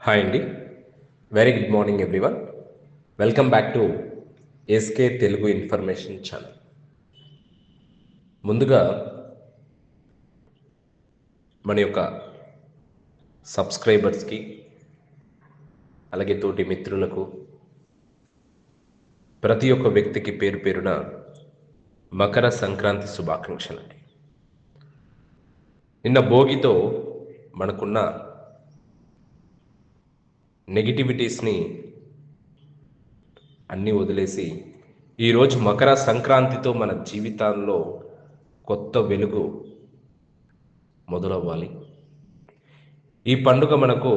Hi అండి. Very good morning everyone. Welcome back to SK Telugu information channel. ముందుగా మన యొక్క సబ్స్క్రైబర్స్కి, అలాగే తోటి మిత్రులకు, ప్రతి ఒక్క వ్యక్తికి పేరు పేరున మకర సంక్రాంతి శుభాకాంక్షలండి. నిన్న భోగితో మనకున్న నెగిటివిటీస్ని అన్నీ వదిలేసి ఈరోజు మకర సంక్రాంతితో మన జీవితాల్లో కొత్త వెలుగు మొదలవ్వాలి. ఈ పండుగ మనకు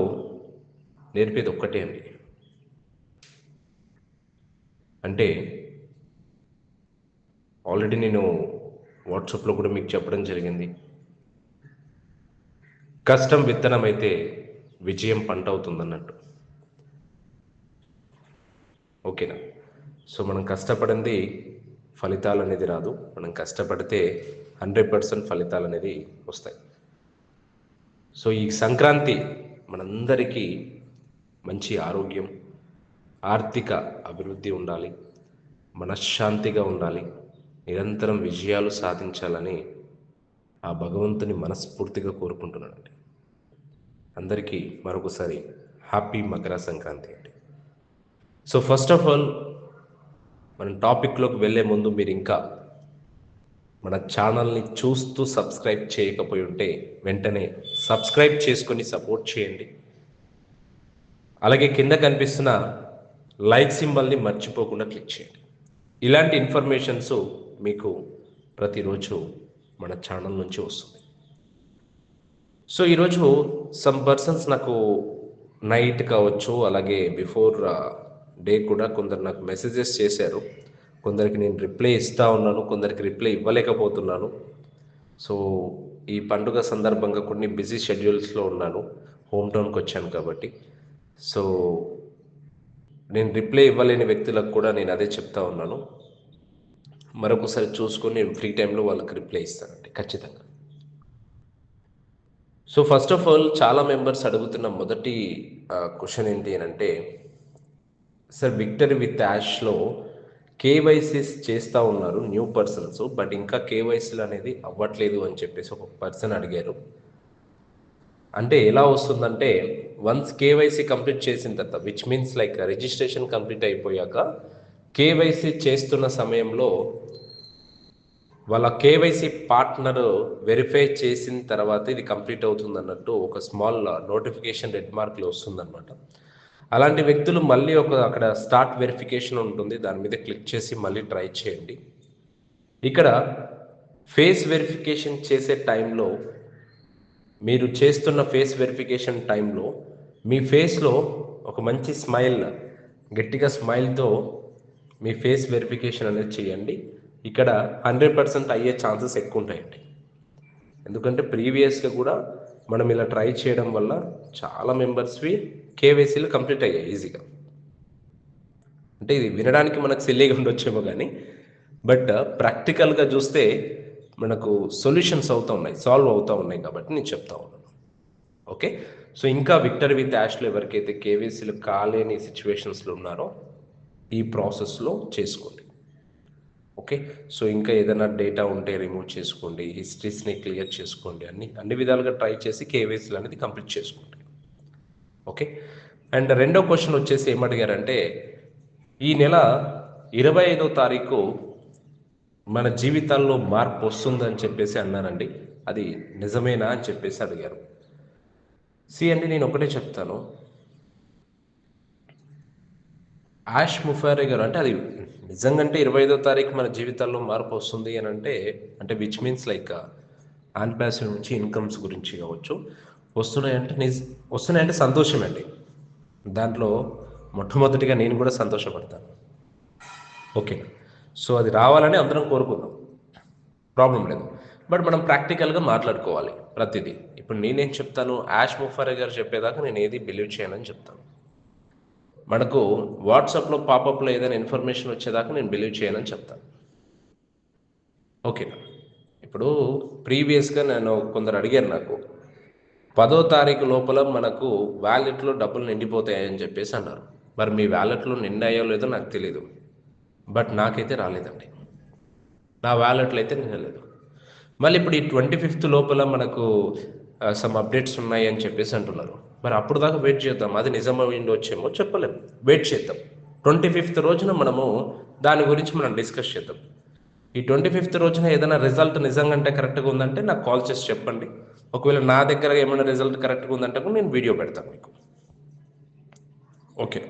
నేర్పేది ఒక్కటే అండి. అంటే ఆల్రెడీ నేను వాట్సాప్లో కూడా మీకు చెప్పడం జరిగింది. కష్టం విత్తనం అయితే విజయం పంట అవుతుందన్నట్టు. ఓకేనా? సో మనం కష్టపడింది ఫలితాలు అనేది రాదు. మనం కష్టపడితే 100% ఫలితాలు అనేది వస్తాయి. సో ఈ సంక్రాంతి మనందరికీ మంచి ఆరోగ్యం, ఆర్థిక అభివృద్ధి ఉండాలి, మనశ్శాంతిగా ఉండాలి, నిరంతరం విజయాలు సాధించాలని ఆ భగవంతుని మనస్ఫూర్తిగా కోరుకుంటున్నానండి. అందరికీ మరొకసారి హ్యాపీ మకర సంక్రాంతి అండి. సో ఫస్ట్ ఆఫ్ ఆల్ మనం టాపిక్లోకి వెళ్ళే ముందు మీరు ఇంకా మన ఛానల్ని చూస్తూ సబ్స్క్రైబ్ చేయకపోయి ఉంటే వెంటనే సబ్స్క్రైబ్ చేసుకొని సపోర్ట్ చేయండి. అలాగే కింద కనిపిస్తున్న లైక్ సింబల్ని మర్చిపోకుండా క్లిక్ చేయండి. ఇలాంటి ఇన్ఫర్మేషన్స్ మీకు ప్రతిరోజు మన ఛానల్ నుంచి వస్తుంది. సో ఈరోజు సమ్ పర్సన్స్ నాకు నైట్ కావచ్చు, అలాగే బిఫోర్ డే కూడా కొందరు నాకు మెసేజెస్ చేశారు. కొందరికి నేను రిప్లై ఇస్తూ ఉన్నాను, కొందరికి రిప్లై ఇవ్వలేకపోతున్నాను. సో ఈ పండుగ సందర్భంగా కొన్ని బిజీ షెడ్యూల్స్లో ఉన్నాను, హోమ్ టౌన్కి వచ్చాను కాబట్టి. సో నేను రిప్లై ఇవ్వలేని వ్యక్తులకు కూడా నేను అదే చెప్తా ఉన్నాను. మరొకసారి చూసుకొని నేను ఫ్రీ టైంలో వాళ్ళకి రిప్లై ఇస్తానండి ఖచ్చితంగా. సో ఫస్ట్ ఆఫ్ ఆల్ చాలా మెంబర్స్ అడుగుతున్న మొదటి క్వశ్చన్ ఏంటి అని అంటే, సార్ విక్టరీ విత్ యాష్లో కేవైసీస్ చేస్తూ ఉన్నారు న్యూ పర్సన్స్, బట్ ఇంకా కేవైసీలు అనేది అవ్వట్లేదు అని చెప్పేసి ఒక పర్సన్ అడిగారు. అంటే ఎలా వస్తుందంటే, వన్స్ కేవైసీ కంప్లీట్ చేసిన తర్వాత, which means like registration complete అయిపోయాక కేవైసీ చేస్తున్న సమయంలో వాళ్ళ కేవైసీ పార్ట్నర్ వెరిఫై చేసిన తర్వాత ఇది కంప్లీట్ అవుతుంది అన్నట్టు ఒక స్మాల్ నోటిఫికేషన్ రెడ్ మార్క్లో వస్తుందన్నమాట. అలాంటి వ్యక్తులు మళ్ళీ అక్కడ స్టార్ట్ వెరిఫికేషన్ ఉంటుంది, దాని మీద క్లిక్ చేసి మళ్ళీ ట్రై చేయండి. ఇక్కడ ఫేస్ వెరిఫికేషన్ చేసే టైంలో, మీరు చేస్తున్న ఫేస్ వెరిఫికేషన్ టైంలో మీ ఫేస్లో ఒక మంచి స్మైల్, గట్టిగా స్మైల్తో మీ ఫేస్ వెరిఫికేషన్ అనేది చేయండి. ఇక్కడ 100% అయ్యే ఛాన్సెస్ ఎక్కువ ఉంటాయండి. ఎందుకంటే ప్రీవియస్గా కూడా మనం ఇలా ట్రై చేయడం వల్ల చాలా మెంబర్స్వి కేవైసీలు కంప్లీట్ అయ్యాయి ఈజీగా. అంటే ఇది వినడానికి మనకు సిల్లీగా ఉండొచ్చేమో కానీ, బట్ ప్రాక్టికల్గా చూస్తే మనకు సొల్యూషన్స్ సాల్వ్ అవుతూ ఉన్నాయి కాబట్టి నేను చెప్తా ఉన్నాను. ఓకే, సో ఇంకా విక్టరీ విత్ యాష్లో ఎవరికైతే కేవైసీలు కాలేని సిచ్యువేషన్స్లో ఉన్నారో ఈ ప్రాసెస్లో చేసుకోండి. ఓకే, సో ఇంకా ఏదైనా డేటా ఉంటే రిమూవ్ చేసుకోండి, హిస్టరీస్ని క్లియర్ చేసుకోండి, అన్ని విధాలుగా ట్రై చేసి కేవైసీలు అనేది కంప్లీట్ చేసుకోండి. ఓకే, అండ్ రెండో క్వశ్చన్ వచ్చేసి ఏమడిగారంటే, ఈ నెల 25వ తారీఖు మన జీవితాల్లో మార్పు వస్తుందని చెప్పేసి అన్నారండి. అది నిజమేనా అని చెప్పేసి అడిగారు. అండి నేను ఒకటే చెప్తాను, యాష్ ముఫారే గారు అంటే అది నిజంగా 25వ తారీఖు మన జీవితాల్లో మార్పు వస్తుంది అని అంటే which means like on passive నుంచి ఇన్కమ్స్ గురించి కావచ్చు వస్తున్నాయంటే సంతోషం అండి. దాంట్లో మొట్టమొదటిగా నేను కూడా సంతోషపడతాను. ఓకే, సో అది రావాలని అందరం కోరుకుందాం, ప్రాబ్లం లేదు. బట్ మనం ప్రాక్టికల్గా మాట్లాడుకోవాలి ప్రతిదీ. ఇప్పుడు నేనేం చెప్తాను, యాష్ ముఫారే గారు చెప్పేదాకా నేను ఏది బిలీవ్ చేయనని చెప్తాను. మనకు వాట్సాప్లో పాపప్లో ఏదైనా ఇన్ఫర్మేషన్ వచ్చేదాకా నేను బిలీవ్ చేయనని చెప్తాను. ఓకేనా? ఇప్పుడు ప్రీవియస్గా కొందరు అడిగారు నాకు, 10వ తారీఖు లోపల మనకు వ్యాలెట్లో డబ్బులు నిండిపోతాయని చెప్పేసి అన్నారు. మరి మీ వ్యాలెట్లో నిండాయో లేదో నాకు తెలియదు, బట్ నాకైతే రాలేదండి. నా వ్యాలెట్లో అయితే నిండలేదు. మళ్ళీ ఇప్పుడు ఈ 25th లోపల మనకు సమ్ అప్డేట్స్ ఉన్నాయి అని చెప్పేసి అంటున్నారు. మరి అప్పుడు దాకా వెయిట్ చేద్దాం. అది నిజమైంది వచ్చేమో చెప్పలేము, వెయిట్ చేద్దాం. 25th రోజున మనము దాని గురించి మనం డిస్కస్ చేద్దాం. ఈ 25th రోజున ఏదైనా రిజల్ట్ నిజంగా అంటే కరెక్ట్గా ఉందంటే నాకు కాల్ చేసి చెప్పండి. ఒకవేళ నా దగ్గర ఏమైనా రిజల్ట్ కరెక్ట్గా ఉందంటే కూడా నేను వీడియో పెడతాను మీకు. ఓకే,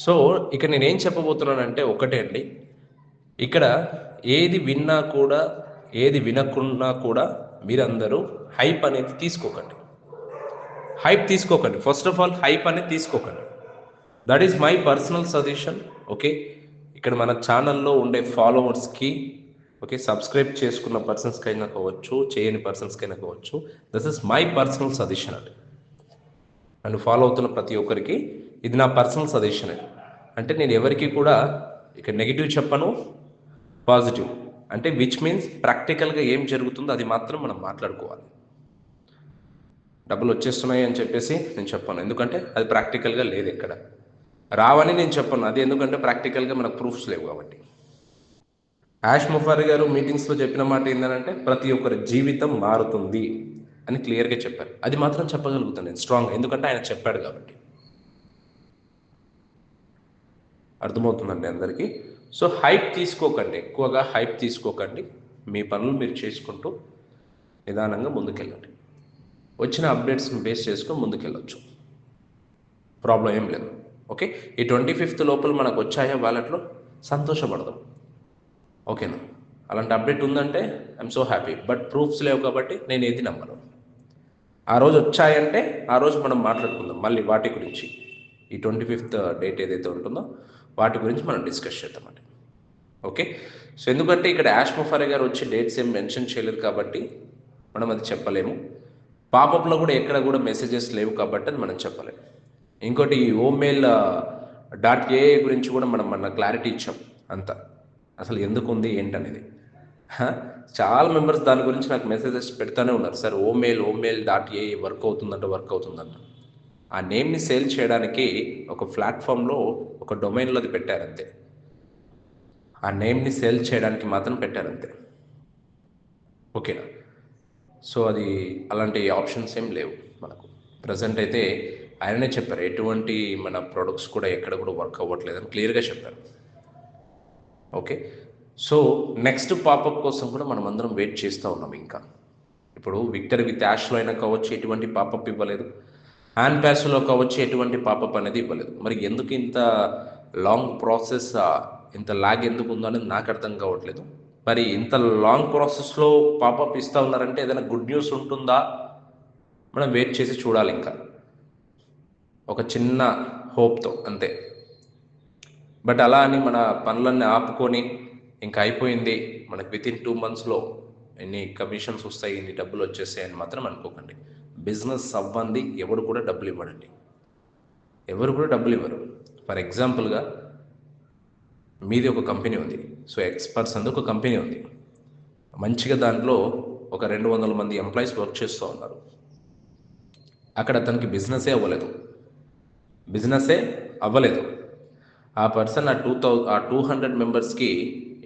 సో ఇక నేనేం చెప్పబోతున్నానంటే ఒకటే అండి, ఇక్కడ ఏది విన్నా కూడా ఏది వినకున్నా కూడా మీరందరూ హైప్ అనేది తీసుకోకండి. ఫస్ట్ ఆఫ్ ఆల్ హైప్ అనేది తీసుకోకండి. That is my personal suggestion. Okay, ఇక్కడ మన ఛానల్లో ఉండే ఫాలోవర్స్కి, ఓకే, సబ్స్క్రైబ్ చేసుకున్న పర్సన్స్కి అయినా కావచ్చు, చేయని పర్సన్స్కి అయినా కావచ్చు, this is my personal suggestion అండి. నన్ను ఫాలో అవుతున్న ప్రతి ఒక్కరికి ఇది నా పర్సనల్ సజెషన్ అండి. అంటే నేను ఎవరికి కూడా ఇక నెగిటివ్ చెప్పను, పాజిటివ్ అంటే విచ్ మీన్స్ ప్రాక్టికల్గా ఏం జరుగుతుందో అది మాత్రం మనం మాట్లాడుకోవాలి. డబ్బులు వచ్చేస్తున్నాయి అని చెప్పేసి నేను చెప్పాను, ఎందుకంటే అది ప్రాక్టికల్గా లేదు, ఎక్కడ రావని నేను చెప్పాను. అది ఎందుకంటే ప్రాక్టికల్గా మనకు ప్రూఫ్స్ లేవు కాబట్టి. యాష్ ముఫారి గారు మీటింగ్స్లో చెప్పిన మాట ఏంటంటే ప్రతి ఒక్కరి జీవితం మారుతుంది అని క్లియర్గా చెప్పారు. అది మాత్రం చెప్పగలుగుతాను నేను స్ట్రాంగ్, ఎందుకంటే ఆయన చెప్పాడు కాబట్టి. అర్థమవుతుందండి అందరికీ. సో హైప్ తీసుకోకండి, ఎక్కువగా హైప్ తీసుకోకండి. మీ పనులు మీరు చేసుకుంటూ నిదానంగా ముందుకెళ్ళండి. వచ్చిన అప్డేట్స్ని బేస్ చేసుకొని ముందుకెళ్ళొచ్చు, ప్రాబ్లం ఏం లేదు. ఓకే, ఈ 25th లోపల మనకు వచ్చాయా వ్యాలెట్లో, సంతోషపడదాం. ఓకేనా, అలాంటి అప్డేట్ ఉందంటే I'm so happy. But proofs లేవు కాబట్టి నేను ఏది నమ్మను. ఆ రోజు వచ్చాయంటే ఆ రోజు మనం మాట్లాడుకుందాం మళ్ళీ వాటి గురించి. ఈ 25th డేట్ ఏదైతే ఉంటుందో వాటి గురించి మనం డిస్కస్ చేద్దామండి. ఓకే, సో ఎందుకంటే ఇక్కడ యాష్ ముఫారి గారు వచ్చి డేట్స్ ఏం మెన్షన్ చేయలేదు కాబట్టి మనం అది చెప్పలేము. పాపప్లో కూడా ఎక్కడ కూడా మెసేజెస్ లేవు కాబట్టి అది మనం చెప్పలేము. ఇంకోటి ఈ OMail.ai గురించి కూడా మనం మన క్లారిటీ ఇచ్చాం అంతా, అసలు ఎందుకు ఉంది ఏంటనేది. చాలా మెంబర్స్ దాని గురించి నాకు మెసేజెస్ పెడతానే ఉన్నారు, సార్ OMail.ai వర్క్ అవుతుందంట. ఆ నేమ్ని సేల్ చేయడానికి ఒక ప్లాట్ఫామ్లో ఒక డొమైన్లో అది పెట్టారంతే. ఆ నేమ్ని సేల్ చేయడానికి మాత్రం పెట్టారంతే. ఓకేనా, సో అది అలాంటి ఆప్షన్స్ ఏం లేవు మనకు ప్రజెంట్. అయితే ఆయననే చెప్పారు ఎటువంటి మన ప్రొడక్ట్స్ కూడా ఎక్కడ కూడా వర్క్ అవ్వట్లేదని క్లియర్గా చెప్పారు. ఓకే, సో నెక్స్ట్ పాపప్ కోసం కూడా మనం అందరం వెయిట్ చేస్తూ ఉన్నాం. ఇంకా ఇప్పుడు విక్టర్ విత్ యాష్లో అయినా కావచ్చు ఎటువంటి పాపప్ ఇవ్వలేదు, హ్యాండ్ ప్యాస్లో కావచ్చు ఎటువంటి పాపప్ అనేది ఇవ్వలేదు. మరి ఎందుకు ఇంత లాంగ్ ప్రాసెస్, ఇంత లాగ్ ఎందుకు ఉందో అనేది నాకు అర్థం కావట్లేదు. మరి ఇంత లాంగ్ ప్రాసెస్లో పాపప్ ఇస్తూ ఉన్నారంటే ఏదైనా గుడ్ న్యూస్ ఉంటుందా, మనం వెయిట్ చేసి చూడాలి. ఇంకా ఒక చిన్న హోప్తో అంతే. బట్ అలా అని మన పనులన్నీ ఆపుకొని ఇంకా అయిపోయింది మనకు వితిన్ 2 monthsలో ఎన్ని కమిషన్స్ వస్తాయి, ఇన్ని డబ్బులు వచ్చేస్తాయి అని మాత్రం అనుకోకండి. బిజినెస్ అవ్వంది ఎవరు కూడా డబ్బులు ఇవ్వడండి, ఎవరు కూడా డబ్బులు ఇవ్వరు. ఫర్ ఎగ్జాంపుల్గా మీది ఒక కంపెనీ ఉంది, సో ఎక్స్పర్ట్స్ ఒక కంపెనీ ఉంది, మంచిగా దాంట్లో ఒక 200 మంది ఎంప్లాయీస్ వర్క్ చేస్తూ ఉన్నారు. అక్కడ తనకి బిజినెసే అవ్వలేదు. ఆ పర్సన్ ఆ 200 మెంబర్స్కి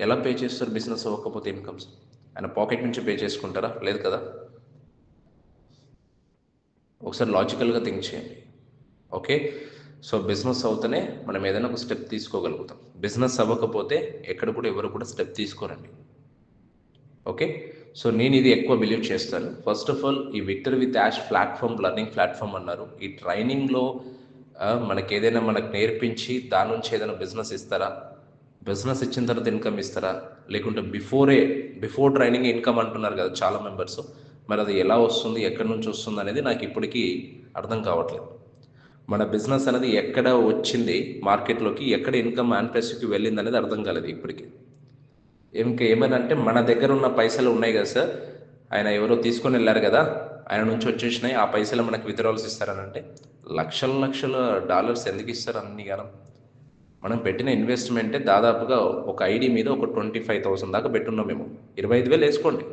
ఎలా పే చేస్తారు? బిజినెస్ అవ్వకపోతే ఇన్కమ్స్ ఆయన పాకెట్ నుంచి పే చేసుకుంటారా? లేదు కదా. ఒకసారి లాజికల్గా థింక్ చేయండి. ఓకే, సో బిజినెస్ అవుతేనే మనం ఏదైనా ఒక స్టెప్ తీసుకోగలుగుతాం. బిజినెస్ అవ్వకపోతే ఎక్కడ కూడా ఎవరు కూడా స్టెప్ తీసుకోరండి. ఓకే, సో నేను ఇది ఎక్కువ బిలీవ్ చేస్తాను. ఫస్ట్ ఆఫ్ ఆల్ ఈ Victor with ash platform learning platform అన్నారు. ఈ ట్రైనింగ్లో మనకి ఏదైనా మనకు నేర్పించి దాని నుంచి ఏదైనా బిజినెస్ ఇస్తారా, బిజినెస్ ఇచ్చిన తర్వాత ఇన్కమ్ ఇస్తారా, లేకుంటే బిఫోర్ ట్రైనింగ్ ఇన్కమ్ అంటున్నారు కదా చాలా మెంబర్స్. మరి అది ఎలా వస్తుంది, ఎక్కడి నుంచి వస్తుంది అనేది నాకు ఇప్పటికీ అర్థం కావట్లేదు. మన బిజినెస్ అనేది ఎక్కడ వచ్చింది మార్కెట్లోకి, ఎక్కడ ఇన్కమ్ మ్యాన్ఫెస్ట్కి వెళ్ళింది అనేది అర్థం కాలేదు ఇప్పటికీ. ఇంకా ఏమైనా అంటే మన దగ్గర ఉన్న పైసలు ఉన్నాయి కదా సార్, ఆయన ఎవరో తీసుకొని వెళ్ళారు కదా, ఆయన నుంచి వచ్చేసినాయి, ఆ పైసలు మనకు విత్డ్రాల్స్ ఇస్తారని అంటే లక్షల డాలర్స్ ఎందుకు ఇస్తారు అన్ని కాలం? మనం పెట్టిన ఇన్వెస్ట్మెంటే దాదాపుగా ఒక ఐడి మీద ఒక 25,000 దాకా పెట్టున్నాం మేము. 25,000 వేసుకోండి,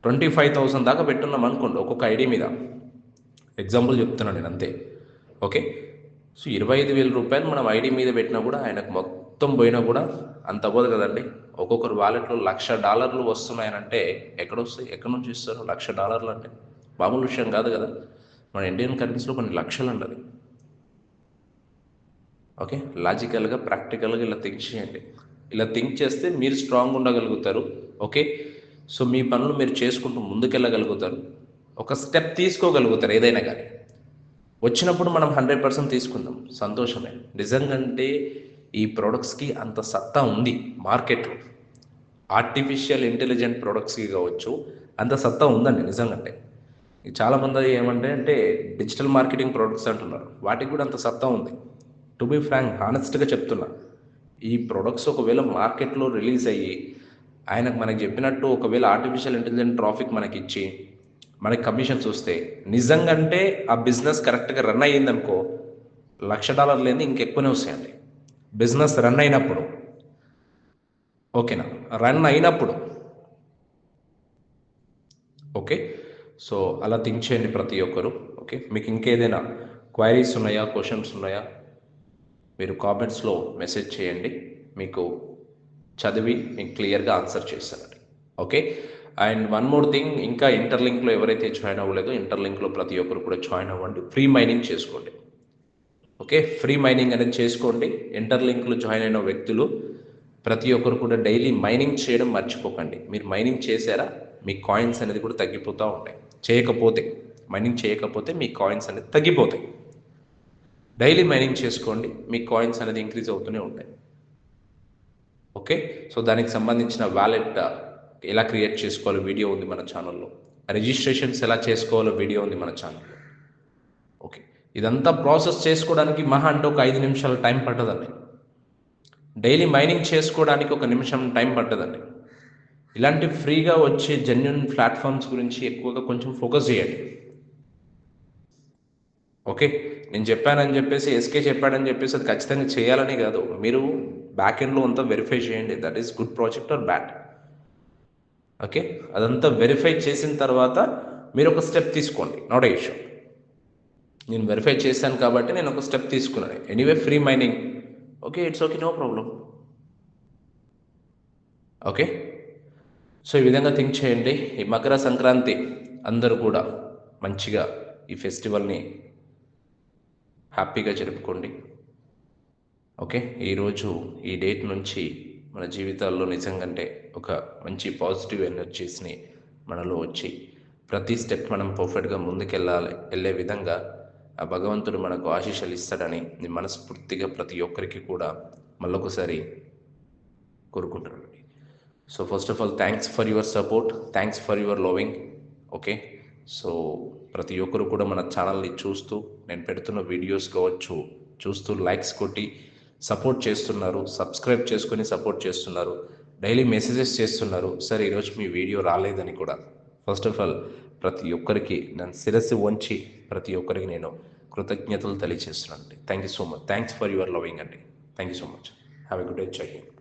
25,000 దాకా పెట్టున్నాం అనుకోండి ఒక్కొక్క ఐడి మీద. ఎగ్జాంపుల్ చెప్తున్నాను నేను అంతే. ఓకే. సో 25,000 రూపాయలు మనం ఐడి మీద పెట్టినా కూడా ఆయనకు మొత్తం పోయినా కూడా అంత అవ్వదు కదండి. ఒక్కొక్కరు వాలెట్లో $1,00,000 వస్తున్నాయనంటే ఎక్కడొస్తాయి, ఎక్కడి నుంచి ఇస్తారు $1,00,000 అంటే మామూలు విషయం కాదు కదా. మన ఇండియన్ కరెన్సీలో కొన్ని లక్షలు అండి అది. ఓకే. లాజికల్గా ప్రాక్టికల్గా ఇలా థింక్ చేయండి. ఇలా థింక్ చేస్తే మీరు స్ట్రాంగ్ ఉండగలుగుతారు. ఓకే. సో మీ పనులు మీరు చేసుకుంటూ ముందుకెళ్ళగలుగుతారు. ఒక స్టెప్ తీసుకోగలుగుతారు ఏదైనా కానీ. వచ్చినప్పుడు మనం 100% తీసుకుందాం, సంతోషమే. నిజంగంటే ఈ ప్రొడక్ట్స్కి అంత సత్తా ఉంది మార్కెట్లో. ఆర్టిఫిషియల్ ఇంటెలిజెంట్ ప్రొడక్ట్స్కి కావచ్చు, అంత సత్తా ఉందండి నిజంగంటే. చాలామంది అంటే డిజిటల్ మార్కెటింగ్ ప్రొడక్ట్స్ అంటున్నారు, వాటికి కూడా అంత సత్తా ఉంది. టు బీ ఫ్రాంక్, హానెస్ట్గా చెప్తున్నా, ఈ ప్రొడక్ట్స్ ఒకవేళ మార్కెట్లో రిలీజ్ అయ్యి ఆయనకు మనకి చెప్పినట్టు ఒకవేళ ఆర్టిఫిషియల్ ఇంటెలిజెంట్ ట్రాఫిక్ మనకి ఇచ్చి మనకి కమిషన్స్ వస్తే నిజంగంటే ఆ బిజినెస్ కరెక్ట్గా రన్ అయ్యిందనుకో $1,00,000 లేని ఇంకెక్కువనే వస్తాయండి. బిజినెస్ రన్ అయినప్పుడు, ఓకేనా, రన్ అయినప్పుడు. ఓకే. సో అలా థింక్ చేయండి ప్రతి ఒక్కరు. ఓకే. మీకు ఇంకేదైనా క్వైరీస్ ఉన్నాయా, క్వశ్చన్స్ ఉన్నాయా, మీరు కామెంట్స్లో మెసేజ్ చేయండి. మీకు చదివి మీకు క్లియర్గా ఆన్సర్ చేస్తానండి. Okay. And one more thing, ఇంకా ఇంటర్లింక్లో ఎవరైతే జాయిన్ అవ్వలేదో ఇంటర్లింక్లో ప్రతి ఒక్కరు కూడా జాయిన్ అవ్వండి. ఫ్రీ మైనింగ్ చేసుకోండి. ఓకే. ఫ్రీ మైనింగ్ అనేది చేసుకోండి. ఇంటర్లింక్లో జాయిన్ అయిన వ్యక్తులు ప్రతి ఒక్కరు కూడా డైలీ మైనింగ్ చేయడం మర్చిపోకండి. మీరు మైనింగ్ చేశారా, మీ కాయిన్స్ అనేది కూడా తగ్గిపోతూ ఉంటాయి. మైనింగ్ చేయకపోతే మీ కాయిన్స్ అనేది తగ్గిపోతాయి. డైలీ మైనింగ్ చేసుకోండి, మీ కాయిన్స్ అనేది ఇంక్రీజ్ అవుతూనే ఉంటాయి. ఓకే. సో దానికి సంబంధించిన వ్యాలెట్ ఎలా క్రియేట్ చేసుకోవాలో వీడియో ఉంది మన ఛానల్లో. రిజిస్ట్రేషన్స్ ఎలా చేసుకోవాలో వీడియో ఉంది మన ఛానల్లో. ఓకే. ఇదంతా ప్రాసెస్ చేసుకోవడానికి మహా అంటే ఒక 5 నిమిషాలు టైం పట్టదండి. డైలీ మైనింగ్ చేసుకోవడానికి 1 నిమిషం టైం పట్టదండి. ఇలాంటి ఫ్రీగా వచ్చే జెన్యూన్ ప్లాట్ఫామ్స్ గురించి ఎక్కువగా కొంచెం ఫోకస్ చేయండి. ఓకే. నేను చెప్పానని చెప్పేసి, ఎస్కే చెప్పాడని చెప్పేసి అది ఖచ్చితంగా చేయాలని కాదు. మీరు బ్యాక్ ఎండ్లో అంతా వెరిఫై చేయండి, that is good project or bad. Okay. అదంతా వెరిఫై చేసిన తర్వాత మీరు ఒక స్టెప్ తీసుకోండి, నాట్ ఏ ఇష్యూ. నేను వెరిఫై చేశాను కాబట్టి నేను ఒక స్టెప్ తీసుకున్నాను. Anyway free mining, okay, it's okay, no problem. Okay. So ఈ విధంగా థింక్ చేయండి. ఈ మకర సంక్రాంతి అందరూ కూడా మంచిగా ఈ ఫెస్టివల్ని హ్యాపీగా జరుపుకోండి. ఓకే. ఈరోజు ఈ డేట్ నుంచి మన జీవితాల్లో నిజంగంటే ఒక మంచి పాజిటివ్ ఎనర్జీస్ని మనలో వచ్చి ప్రతి స్టెప్ మనం పర్ఫెక్ట్గా వెళ్ళే విధంగా ఆ భగవంతుడు మనకు ఆశీస్సులు ఇస్తాడని నేను మనస్ఫూర్తిగా ప్రతి ఒక్కరికి కూడా మళ్ళొకసారి కోరుకుంటున్నాను. So first of all thanks for your support, thanks for your loving. Okay. So ప్రతి ఒక్కరు కూడా మన ఛానల్ని చూస్తూ, నేను పెడుతున్న వీడియోస్ కావచ్చు చూస్తూ లైక్స్ కొట్టి సపోర్ట్ చేస్తున్నారు, సబ్స్క్రైబ్ చేసుకొని సపోర్ట్ చేస్తున్నారు, డైలీ మెసేజెస్ చేస్తున్నారు. సార్ ఈరోజు మీ వీడియో రాలేదని కూడా. ఫస్ట్ ఆఫ్ ఆల్ ప్రతి ఒక్కరికి నన్ను శిరస్సు వంచి ప్రతి ఒక్కరికి నేను కృతజ్ఞతలు తెలియజేస్తున్నాను అండి. Thank you so much. Thanks for your loving అండి. Thank you so much. Have a good day. జై హింద్.